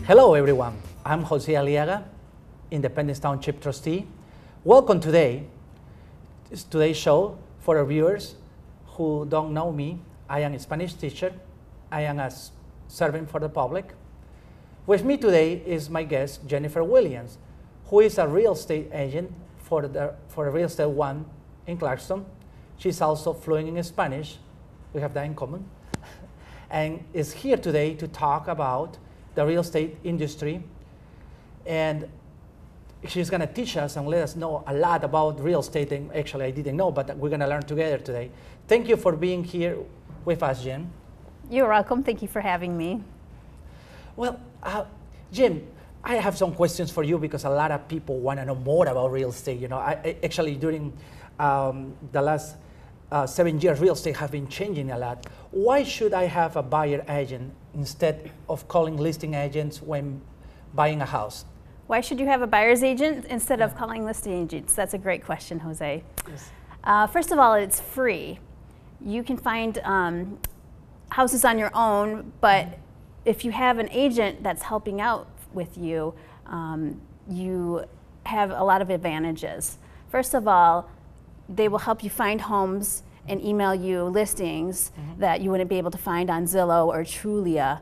Hello everyone, I'm Jose Aliaga, Independence Township trustee. Welcome today's show. For our viewers who don't know me, I am a Spanish teacher. I am a servant for the public. With me today is my guest, Jennifer Williams, who is a real estate agent for Real Estate One in Clarkston. She's also fluent in Spanish. We have that in common. And is here today to talk about the real estate industry. And she's going to teach us and let us know a lot about real estate. And actually, I didn't know, but we're going to learn together today. Thank you for being here with us, Jen. You're welcome. Thank you for having me. Well, Jim, I have some questions for you because a lot of people want to know more about real estate. You know, I actually during the last 7 years, real estate have been changing a lot. Why should I have a buyer agent instead of calling listing agents when buying a house? Why should you have a buyer's agent instead of calling listing agents? That's a great question, Jose. Yes. First of all, it's free. You can find houses on your own, but if you have an agent that's helping out with you, you have a lot of advantages. First of all, they will help you find homes and email you listings that you wouldn't be able to find on Zillow or Trulia.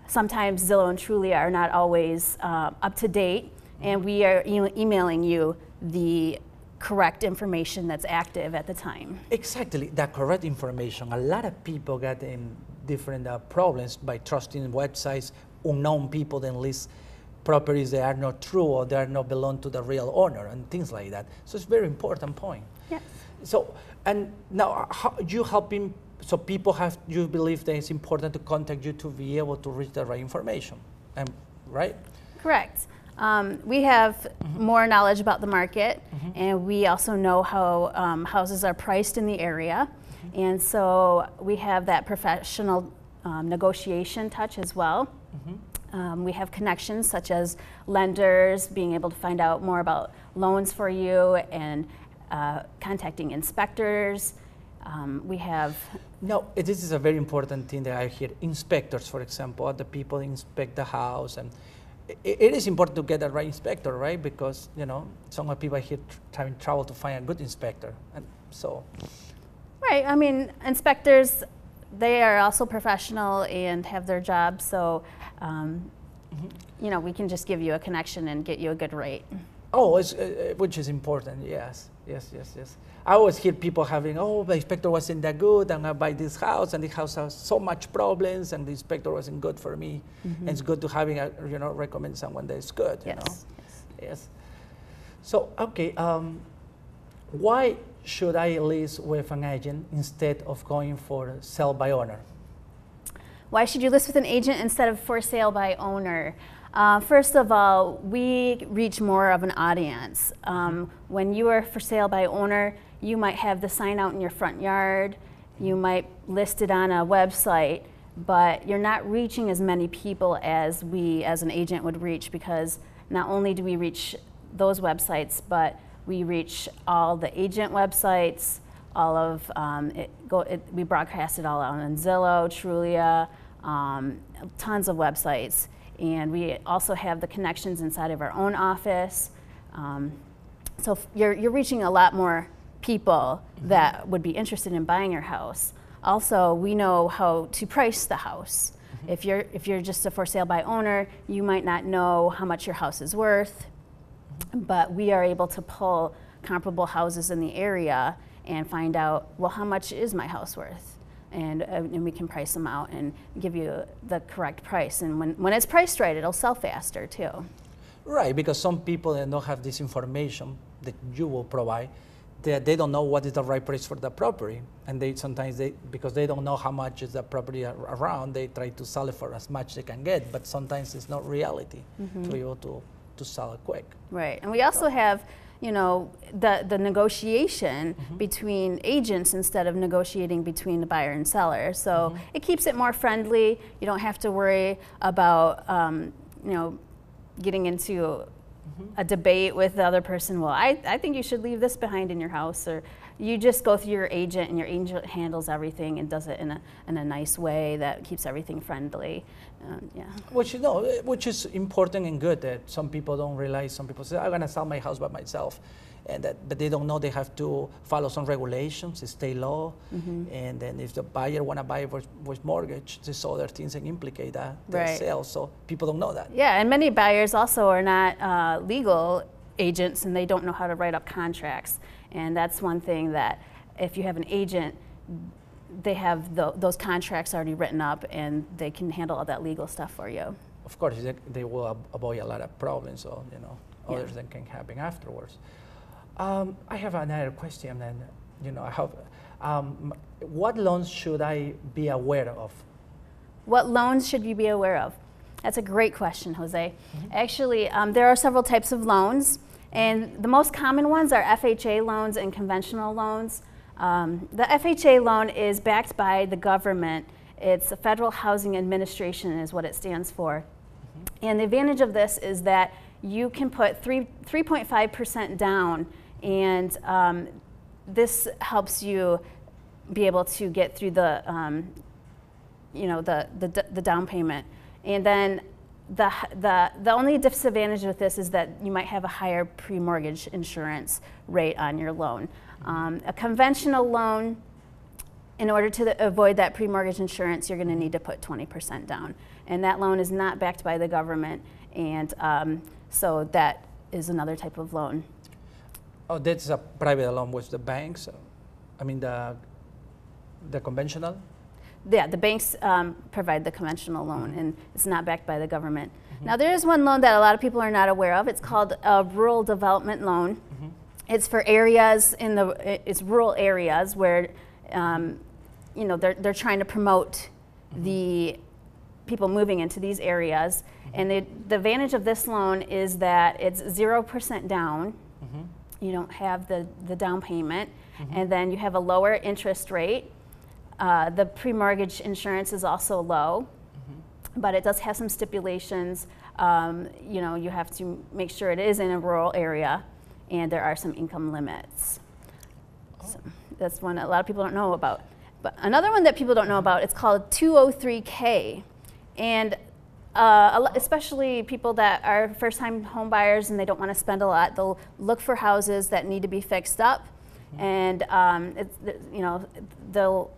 Sometimes Zillow and Trulia are not always up to date, and we are emailing you the correct information that's active at the time. Exactly, the correct information. A lot of people get in different problems by trusting websites, unknown people then list properties that are not true or they are not belong to the real owner and things like that. So it's a very important point. Yes. So, and now how you helping, so people have, you believe that it's important to contact you to be able to reach the right information, right? Correct. We have more knowledge about the market, and we also know how houses are priced in the area. And so we have that professional negotiation touch as well. We have connections such as lenders, being able to find out more about loans for you, and contacting inspectors. We have... No, this is a very important thing that I hear. Inspectors, for example, the people inspect the house, and it is important to get the right inspector, right? Because, you know, some people here having trouble to find a good inspector, and so... Right, I mean, inspectors, they are also professional and have their job, so, you know, we can just give you a connection and get you a good rate. Oh, which is important, yes. I always hear people having, oh, the inspector wasn't that good, and I buy this house, and the house has so much problems, and the inspector wasn't good for me. And it's good to having, recommend someone that is good, you know? Yes. So, okay, why should I list with an agent instead of going for sell by owner? Why should you list with an agent instead of for sale by owner? First of all, we reach more of an audience. When you are for sale by owner, you might have the sign out in your front yard, you might list it on a website, but you're not reaching as many people as we as an agent would reach, because not only do we reach those websites, but we reach all the agent websites, all of we broadcast it all out on Zillow, Trulia, tons of websites. And we also have the connections inside of our own office. So you're reaching a lot more people that would be interested in buying your house. Also, we know how to price the house. If you're just a for sale by owner, you might not know how much your house is worth, but we are able to pull comparable houses in the area and find out, well, how much is my house worth? And we can price them out and give you the correct price. And when it's priced right, it'll sell faster too. Right, because some people that don't have this information that you will provide, they don't know what is the right price for the property. And sometimes because they don't know how much is the property around, they try to sell it for as much they can get, but sometimes it's not reality to be able to sell it quick. Right, and we also have, you know, the negotiation between agents instead of negotiating between the buyer and seller. So it keeps it more friendly. You don't have to worry about, you know, getting into a debate with the other person. Well, I think you should leave this behind in your house, or you just go through your agent, and your agent handles everything and does it in a nice way that keeps everything friendly. Yeah. Which is important and good that some people don't realize. Some people say, I'm going to sell my house by myself. But they don't know they have to follow some regulations, state law, and then if the buyer want to buy with mortgage, there's other things that implicate that sale. So people don't know that. Yeah, and many buyers also are not legal agents, and they don't know how to write up contracts. And that's one thing that if you have an agent, they have those contracts already written up, and they can handle all that legal stuff for you. Of course, they will avoid a lot of problems, so others that can happen afterwards. I have another question, and I have. What loans should I be aware of? What loans should you be aware of? That's a great question, Jose. Actually, there are several types of loans, and the most common ones are FHA loans and conventional loans. The FHA loan is backed by the government. It's a Federal Housing Administration is what it stands for. And the advantage of this is that you can put 3.5% down, and this helps you be able to get through the down payment. And then the only disadvantage with this is that you might have a higher pre-mortgage insurance rate on your loan. A conventional loan, in order to avoid that pre-mortgage insurance, you're going to need to put 20% down. And that loan is not backed by the government, and so that is another type of loan. Oh, that's a private loan with the banks? I mean the conventional? Yeah, the banks provide the conventional loan, and it's not backed by the government. Now, there is one loan that a lot of people are not aware of. It's called a rural development loan. It's for areas it's rural areas where they're trying to promote the people moving into these areas. And the advantage of this loan is that it's 0% down. You don't have the down payment, and then you have a lower interest rate. The pre-mortgage insurance is also low, but it does have some stipulations. You have to make sure it is in a rural area, and there are some income limits. So that's one that a lot of people don't know about. But another one that people don't know about, it's called 203K. And especially people that are first-time home buyers and they don't want to spend a lot, they'll look for houses that need to be fixed up, and they'll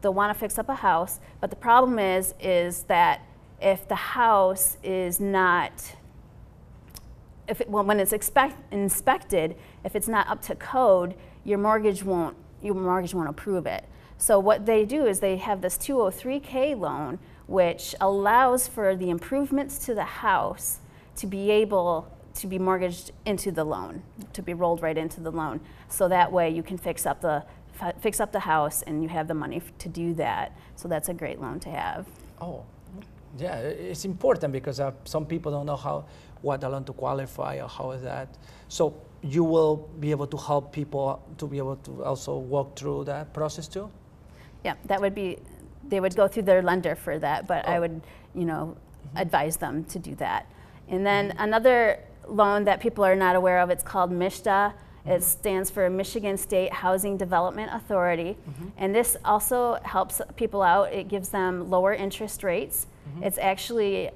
want to fix up a house. But the problem is that if the house is not, when it's inspected, if it's not up to code, your mortgage won't approve it. So what they do is they have this 203K loan, which allows for the improvements to the house to be able to be mortgaged into the loan, to be rolled right into the loan. So that way you can fix up the house, and you have the money to do that. So that's a great loan to have. Oh, yeah, it's important because some people don't know what loan to qualify or how is that. So you will be able to help people to be able to also walk through that process too? Yeah, that would be, they would go through their lender for that, but I would, advise them to do that. And then another loan that people are not aware of, it's called MSHDA. It stands for Michigan State Housing Development Authority. And this also helps people out. It gives them lower interest rates. It's actually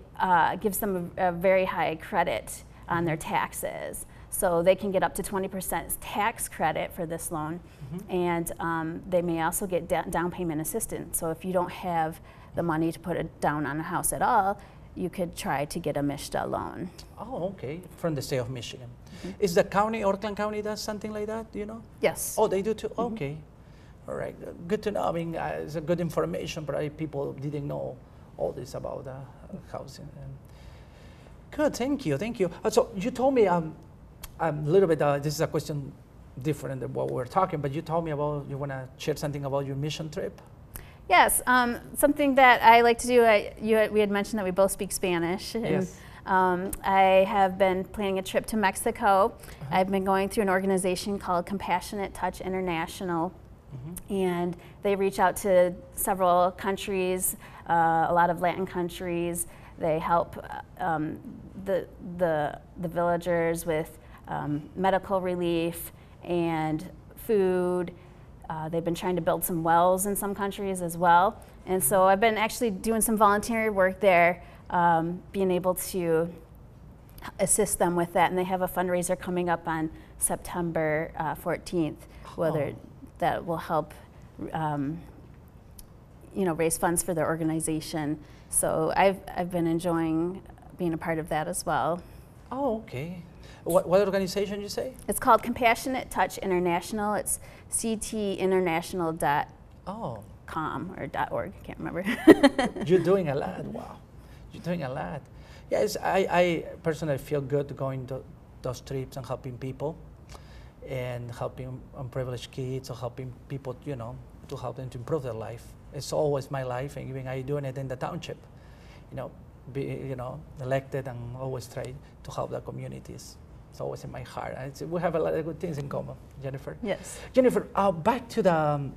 gives them a very high credit on their taxes. So they can get up to 20% tax credit for this loan. And they may also get down payment assistance. So if you don't have the money to put it down on a house at all, you could try to get a MSHDA loan. Oh, okay, from the state of Michigan. Is the county, Oakland County, does something like that, do you know? Yes. Oh, they do too? Okay. All right, good to know. I mean, it's a good information, but people didn't know all this about housing. Good, thank you. So you told me a little bit, this is a question different than what we're talking, but you told me about, you want to share something about your mission trip? Yes, something that I like to do, we had mentioned that we both speak Spanish. And, yes. I have been planning a trip to Mexico. I've been going through an organization called Compassionate Touch International, and they reach out to several countries, a lot of Latin countries. They help the villagers with medical relief and food, They've been trying to build some wells in some countries as well. And so I've been actually doing some voluntary work there, being able to assist them with that. And they have a fundraiser coming up on September 14th, that will help raise funds for their organization. So I've been enjoying being a part of that as well. Oh, okay. What organization you say? It's called Compassionate Touch International. It's ctinternational.com or .org. I can't remember. You're doing a lot. Wow, you're doing a lot. Yes, I personally feel good going to those trips and helping people, and helping unprivileged kids, or helping people, to help them to improve their life. It's always my life, and even I doing it in the township. Be elected and always try to help the communities. It's always in my heart. We have a lot of good things in common, Jennifer. Yes. Jennifer, back to the,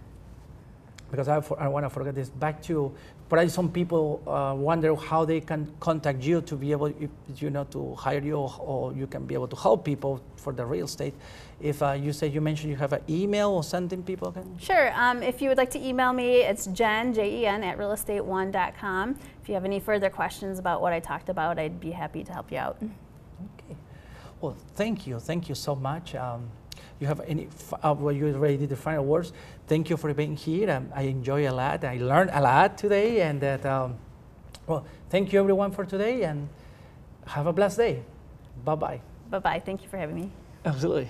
because I want to forget this, back to, probably some people wonder how they can contact you to be able, to hire you, or you can be able to help people for the real estate. If you mentioned you have an email or something people can? Sure. If you would like to email me, it's Jen, Jen, @realestate1.com. If you have any further questions about what I talked about, I'd be happy to help you out. Okay. Well, thank you so much. You have any, you already did the final words. Thank you for being here. I enjoy a lot. I learned a lot today, and that, well, thank you everyone for today, and have a blessed day. Bye-bye. Bye-bye. Thank you for having me. Absolutely.